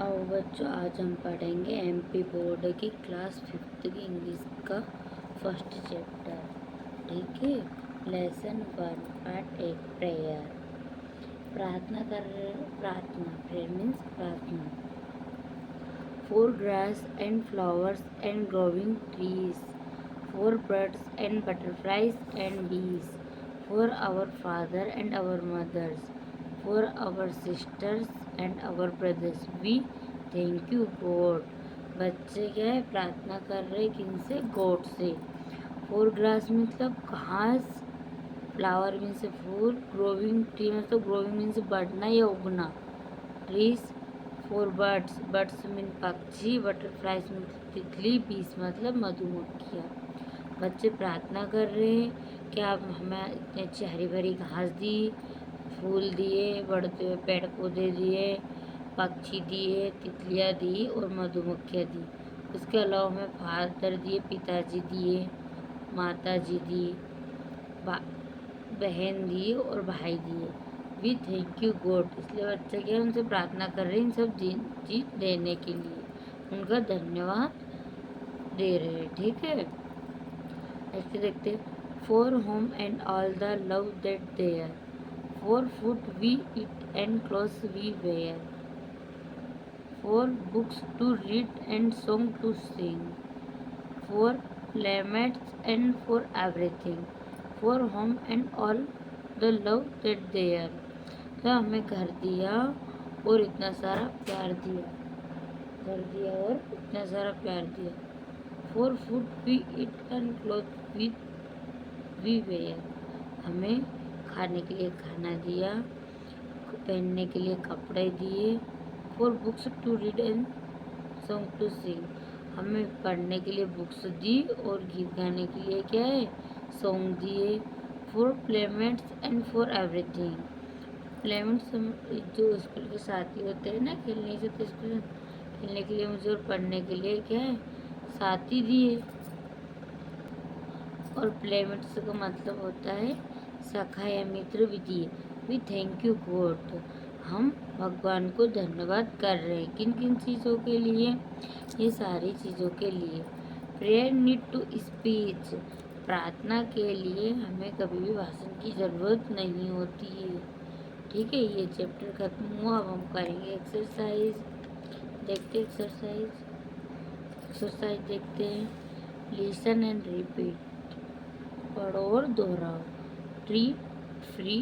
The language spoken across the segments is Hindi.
आओ बच्चों, आज हम पढ़ेंगे एमपी बोर्ड की क्लास 5th की इंग्लिश का फर्स्ट चैप्टर। ठीक है। Lesson 1 part 1 prayer. प्रार्थना प्रेयर मीन्स प्रार्थना। For grass and flowers and growing trees, for birds and butterflies and bees, for our father and our mothers, for our sisters and our brothers, we thank you God. बच्चे क्या है, प्रार्थना कर रहे किन से? गॉड से। फॉर ग्रास मतलब घास, फ्लावर मीन्स फूल, ग्रोविंग ट्री मतलब ग्रोविंग मीन्स बढ़ना या उगना, trees for birds, birds mean पक्षी, बटरफ्लाइज मतलब तितली, बीस मतलब मधुमक्खियाँ। बच्चे प्रार्थना कर रहे हैं कि आप हमें इतनी अच्छी हरी भरी घास दी, फूल दिए, बढ़ते हुए पेड़ पौधे दिए, पक्षी दिए, तितलियाँ दी और मधुमक्खियाँ दी। उसके अलावा हमें फादर दिए, पिताजी दिए, माता जी दी, बहन दी और भाई दिए। वी थैंक यू गॉड, इसलिए बच्चे क्या उनसे प्रार्थना कर रहे हैं इन सब चीज देने के लिए, उनका धन्यवाद दे रहे हैं। ठीक है। ऐसे देखते for home and all the love that there, for food we eat and clothes we wear, for books to read and song to sing, for playmates and for everything, for home and all the love that there। तो हमें घर दिया और इतना सारा प्यार दिया, घर दिया और इतना सारा प्यार दिया। For food we eat and cloth we wear, हमें खाने के लिए खाना दिया, पहनने के लिए कपड़े दिए। For books to read and song to sing, हमें पढ़ने के लिए बुक्स दी और गीत गाने के लिए क्या है, सॉन्ग दिए। For playmates and for everything, playmates जो स्कूल के साथी होते हैं ना, खेलने से तो स्कूल खेलने के लिए मुझे और पढ़ने के लिए क्या है, साथी दिए। और प्लेमेट्स का मतलब होता है सखा या मित्र भी दिए। वी थैंक यू गॉड, हम भगवान को धन्यवाद कर रहे हैं। किन किन चीज़ों के लिए? ये सारी चीज़ों के लिए। प्रेयर नीड टू स्पीच, प्रार्थना के लिए हमें कभी भी भाषण की ज़रूरत नहीं होती है। ठीक है। ये चैप्टर खत्म हुआ। अब हम करेंगे एक्सरसाइज। देखते एक्सरसाइज देखते हैं। लिसन एंड रिपीट, पढ़ो और दोहराओ। Tree free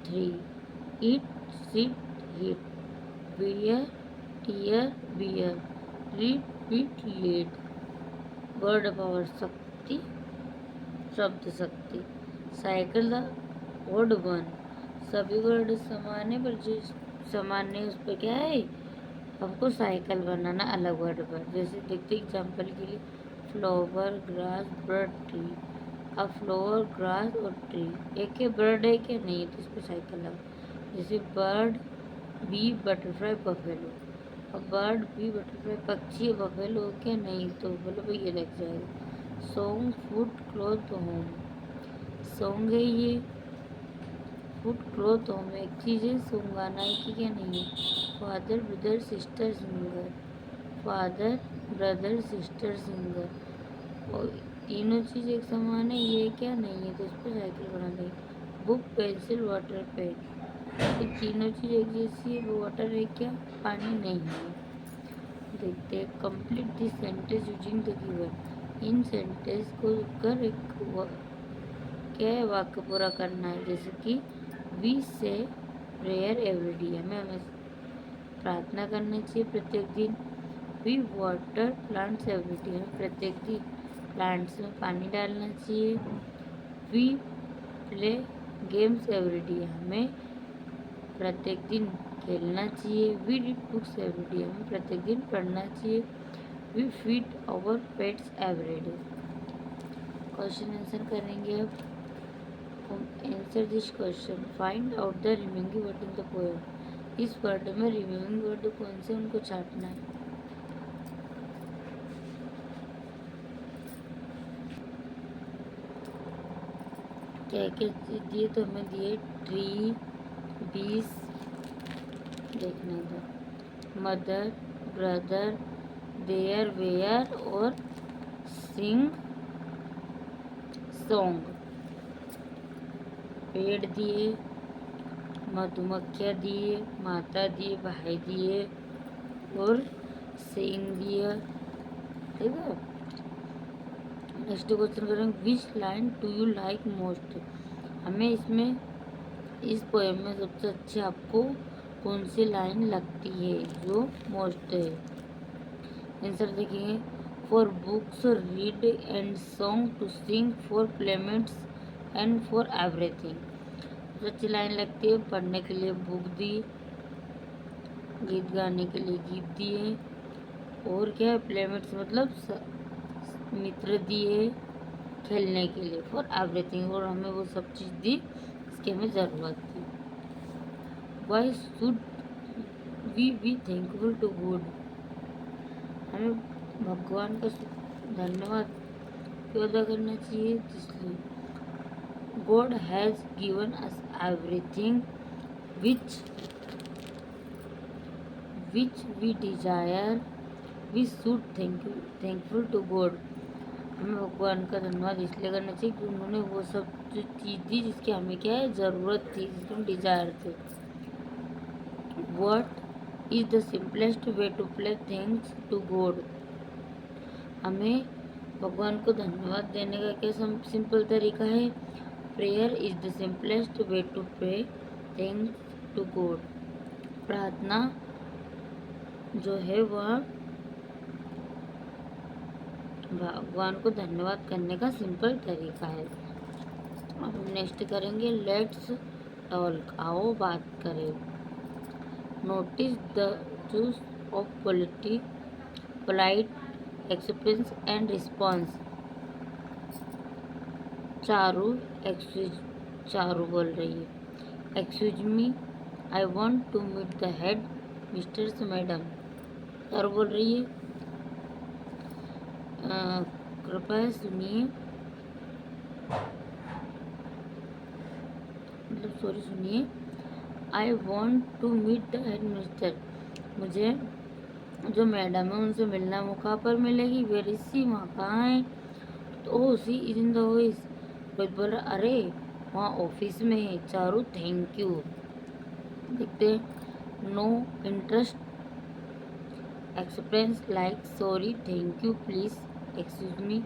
three, eat sit hit, beer tear beer, read beat lead, word power शक्ति शब्द शक्ति, साइकिल द वर्ड वन, सभी वर्ड समान है पर जो समान नहीं उस पर क्या है, हमको साइकिल बनाना अलग वर्ड पर। जैसे देखते एग्जाम्पल के लिए फ्लावर ग्रास बर्ड ट्री, अब फ्लावर ग्रास और ट्री एक ही बर्ड है क्या? नहीं, तो इस पर साइकिल लगा। जैसे बर्ड बी बटरफ्लाई बफेलो, अब बर्ड बी बटरफ्लाई पक्षी, बफेलो क्या? नहीं, तो बफेलो पे ये लग जाएगा। Song food cloth home, song है ये, फूड क्लॉथ होम एक चीज़ है, सॉन्ग गाना है कि क्या? नहीं है। Father brother sister singer, father brother sister singer, और तीनों चीज़ एक समान है, ये क्या? नहीं है, तो इस पर साइकिल बना देंगे। बुक पेंसिल वाटर पेन, ये तीनों चीज़ एक जैसी है, वो वाटर है क्या? पानी नहीं है। देखते हैं complete this sentence using the keyword, in sentence को कर एक क्या है, वाक्य पूरा करना है। जैसे कि वी से प्रेयर एवरी डे, हमें प्रार्थना करनी चाहिए प्रत्येक दिन। We water plants every day, हमें प्रत्येक दिन प्लांट्स में पानी डालना चाहिए। We play games every day, हमें प्रत्येक दिन खेलना चाहिए। We read books every day, हमें प्रत्येक दिन पढ़ना चाहिए। We feed our pets every day. Question answer करेंगे अब। Answer this question, find out the remaining word in the poem, इस वर्ड में रिमेनिंग वर्ड कौन से उनको छांटना है। क्या क्या दिए? तो हमें दिए ट्री, बीस देखना था, मदर, ब्रदर देयर वेयर और सिंग सॉन्ग। पेड़ दिए, मधुमक्खियाँ दिए, माता दिए, भाई दिए और सिंग दिया। ठीक है, नेक्स्ट क्वेश्चन करेंगे, which line do you like most. हमें इसमें इस पोएम में सबसे अच्छी आपको कौन सी लाइन लगती है जो मोस्ट है। आंसर देखेंगे, for books read and song to sing for playmates and for everything. सबसे अच्छी लाइन लगती है, पढ़ने के लिए बुक दी, गीत गाने के लिए गीत दिए और क्या है, प्लेमेट्स मतलब मित्र दिए खेलने के लिए, फॉर एवरीथिंग, और हमें वो सब चीज़ दी इसकी हमें ज़रूरत थी। Why should we be thankful to God. हमें भगवान का धन्यवाद क्यों अदा करना चाहिए, इसलिए God has given us everything which we desire, we should thankful to God. हमें भगवान का धन्यवाद इसलिए करना चाहिए कि उन्होंने वो सब जो चीज़ दी जिसकी हमें क्या है ज़रूरत थी, जिसके हम डिजायर थे। What is the simplest way to play thanks to God. हमें भगवान को धन्यवाद देने का क्या सिंपल तरीका है, prayer is the simplest way to pray thanks to God. प्रार्थना जो है वह भगवान को धन्यवाद करने का सिंपल तरीका है। अब नेक्स्ट करेंगे, लेट्स टॉक, आओ बात करें। Notice the choose of polite acceptance and response. Charu बोल रही है, excuse me I want to meet the head misters madam. Charu बोल रही है, कृपया सुनिए, मतलब सॉरी सुनिए, I want to meet the head mister. मुझे जो मैडम है उनसे मिलना मौका कहाँ पर मिलेगी, वेर इज सी, वहाँ कहाँ है। तो she is in the office. Rohit बोल रहा, अरे वहाँ ऑफिस में है। Charu thank you. देखते हैं, no interest express like sorry, thank you, please, excuse me,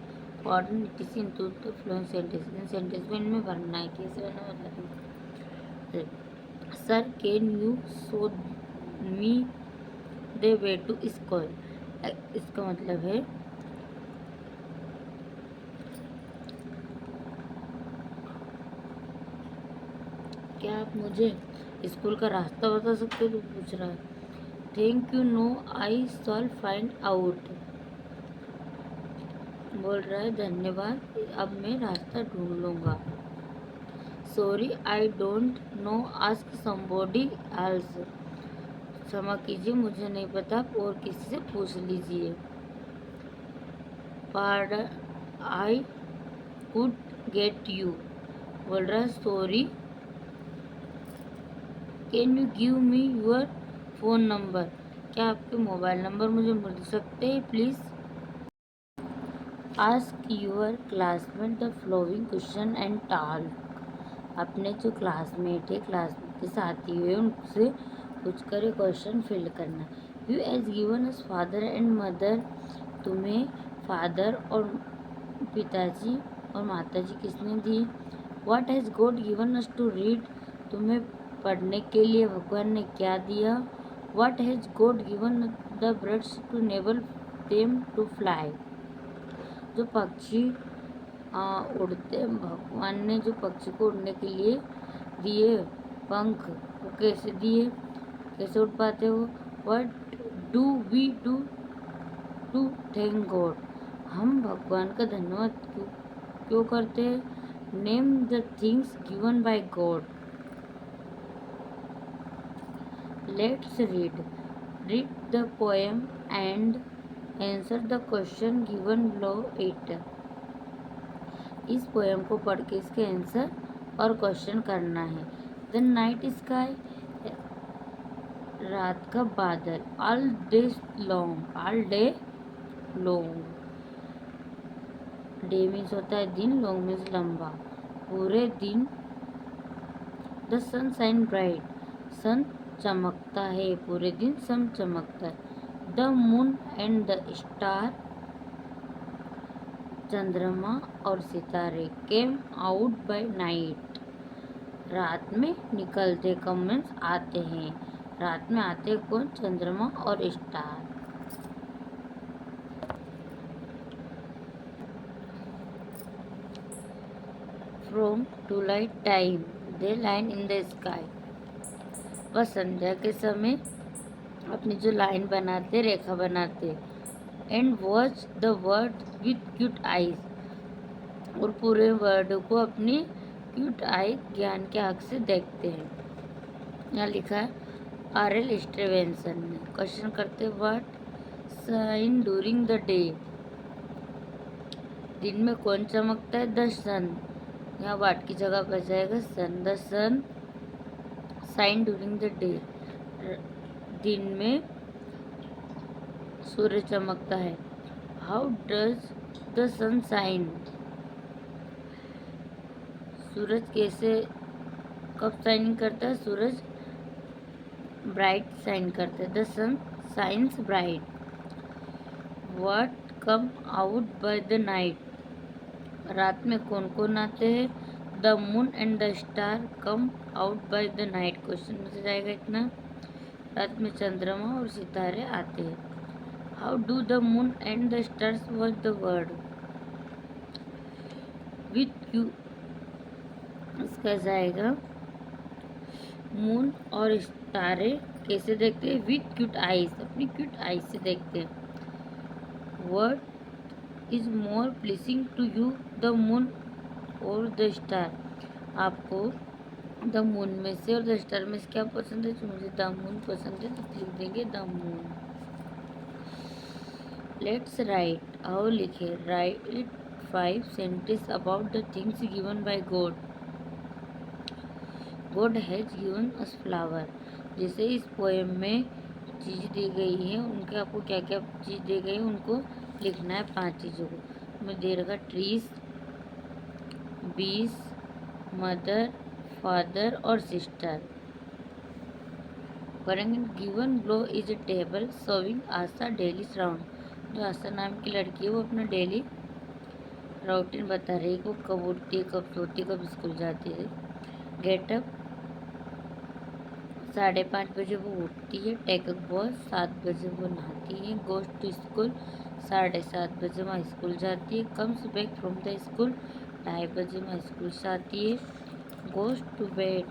pardon, it into the fluent sentence. Sentence में इनमें भरना है, कैसे भरना मतलब, sir can you show me the way to school. इसका मतलब है क्या आप मुझे स्कूल का रास्ता बता सकते हो, तो पूछ रहा है। Thank you, no I shall find out. बोल रहा है धन्यवाद, अब मैं रास्ता ढूंढ लूँगा। Sorry I don't know, ask somebody else. क्षमा कीजिए, मुझे नहीं पता, और किसी से पूछ लीजिए। Pardon I could get you. बोल रहा है sorry can you give me your phone number. क्या आपके मोबाइल नंबर मुझे मिल सकते हैं please. Ask your classmate the following question and talk. अपने जो क्लासमेट है, क्लास के साथी हुए, उनसे पूछ कर क्वेश्चन फिल करना। You as given us father and mother. तुम्हें फादर और पिताजी और माताजी किसने दी। What has God given us to read. तुम्हें पढ़ने के लिए भगवान ने क्या दिया। What has God given the birds to enable them to fly. जो पक्षी उड़ते, भगवान ने जो पक्षी को उड़ने के लिए दिए पंख, वो कैसे दिए, कैसे उड़ पाते हो। What do we do to thank God. हम भगवान का धन्यवाद क्यों करते हैं। Name the things given by God. Let's read the poem and answer the question given below it. इस पोएम को पढ़ के इसके आंसर और क्वेश्चन करना है। द नाइट स्काई रात का बादल, all day long. Day means होता है दिन, लॉन्ग मीन्स लंबा, पूरे दिन। द सन शाइन ब्राइट, सन चमकता है, पूरे दिन सन चमकता है। The moon and the star, चंद्रमा और सितारे, केम आउट बाय नाइट, रात में निकलते, कम मीन्स आते हैं, रात में आते कौन, चंद्रमा और star. From twilight time they line in the sky, वह संध्या के समय अपनी जो लाइन बनाते, रेखा बनाते। And watch the word with cute eyes, और पूरे वर्ड को अपनी क्यूट आई, ज्ञान के आँख से देखते हैं। यहाँ लिखा है R.L. स्टीवेंसन ने। क्वेश्चन करते, what shine during the day, दिन में कौन चमकता है, द सन। यहाँ वाट की जगह पर जाएगा sun, the sun shine during the day, दिन में सूर्य चमकता है। How does the sun shine, सूरज कैसे, कब शाइनिंग करता है, सूरज ब्राइट शाइन करता है, the sun shines bright. What come out by the night, रात में कौन कौन आते हैं, the moon and the star come out by the night. Question में से जाएगा इतना, रात में चंद्रमा और सितारे आते हैं। How do the moon and the stars watch the world, with you, इसका जाएगा मून और तारे कैसे देखते हैं, विथ क्यूट आईज, अपनी क्यूट आईज से देखते हैं। What is more pleasing to you, the moon और द स्टार, आपको द मून में से और द स्टार में से क्या पसंद है, तो मुझे द मून पसंद है, तो लिख देंगे द मून। लेट्स राइट, आओ लिखे, right 5 sentence about the things given by God. God has given us flower, जैसे इस पोएम में चीज़ दी गई है, उनके आपको क्या क्या चीज़ दी गई है उनको लिखना है, 5 चीज़ों को। मैं दे रखा ट्रीज, बीस, मदर, फादर और सिस्टर। करेंगे, given below is a table serving Asha daily round, जो आशा नाम की लड़की है वो अपना डेली रूटीन बता रही है, वो कब उठती है, कब सोती है, कब स्कूल जाती है। गेटअप, 5:30 बजे वो उठती है। टेक अ बॉस, 7 बजे वो नहाती है। गोज टू स्कूल, 7:30 बजे वहाँ स्कूल जाती है। Comes back from the school, 2:30 बजे वहाँ स्कूल से आती है। गोज टू बेड,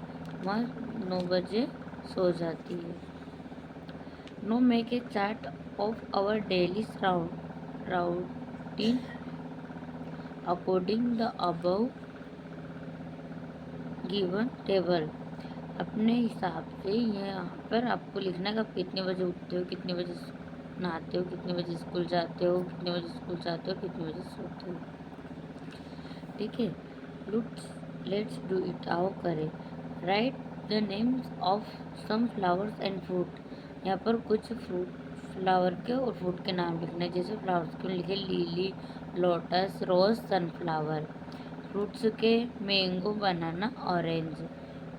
वहाँ 9 बजे सो जाती है। Now make a chart of our daily routine according the above given table, अपने हिसाब से यहाँ पर आपको लिखना है कि आप कितने बजे उठते हो, कितने बजे नहाते हो, कितने बजे स्कूल जाते हो, कितने बजे स्कूल जाते हो, कितने बजे सोते हो। ठीक है, लेट्स डू इट, आओ करें। Write the names of some flowers and fruit, यहाँ पर कुछ फ्लावर के और फ्रूट के नाम लिखने, जैसे फ्लावर्स के लिखे lily, lotus, rose, sunflower. Fruits के mango, banana, orange.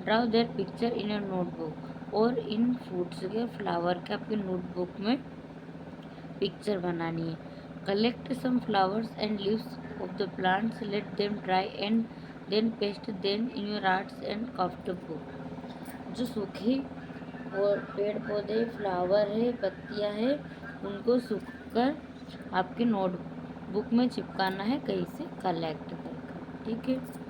Draw their picture in a notebook, और इन फ्रूट्स के फ्लावर के आपकी नोटबुक में पिक्चर बनानी है। Collect some flowers and leaves of the plants, let them dry and then paste them in your arts and craft book, जो सूखी और पेड़ पौधे, फ्लावर है, पत्तियां है, उनको सूखकर आपके नोटबुक में चिपकाना है, कहीं से कलेक्ट करके। ठीक है।